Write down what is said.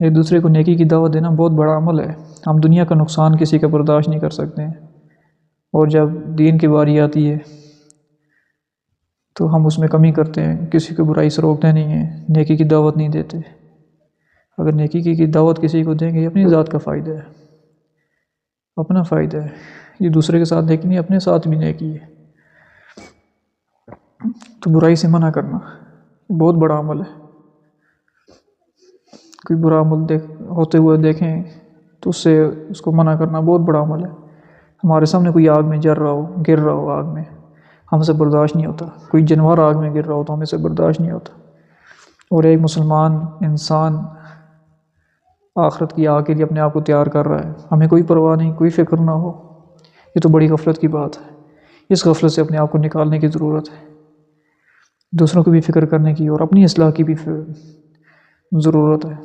एक दूसरे को नेकी की दावत देना बहुत बड़ा अमल है। हम दुनिया का नुकसान किसी का बर्दाश्त नहीं कर सकते हैं, और जब दीन की बारी आती है तो हम उसमें कमी करते हैं, किसी को बुराई से रोकते नहीं हैं, नेकी की दावत नहीं देते। अगर नेकी की दावत किसी को देंगे, अपनी ज़ात का फ़ायदा है, अपना फ़ायदा है। ये दूसरे के साथ नेकी नहीं, अपने साथ भी नेकी है। तो बुराई से मना करना बहुत बड़ा अमल है। कोई बुरा अमल होते हुए देखें तो उससे उसको मना करना बहुत बड़ा अमल है। हमारे सामने कोई आग में जल रहा हो, गिर रहा हो आग में, हमसे बर्दाश्त नहीं होता। कोई जानवर आग में गिर रहा हो तो हमें से बर्दाश्त नहीं होता। और एक मुसलमान इंसान आखिरत की आग के लिए अपने आप को तैयार कर रहा है, हमें कोई परवाह नहीं, कोई फ़िक्र ना हो। ये तो बड़ी गफलत की बात है। इस गफलत से अपने आप को निकालने की ज़रूरत है, दूसरों की भी फ़िक्र करने की और अपनी इस्लाह की भी ज़रूरत है।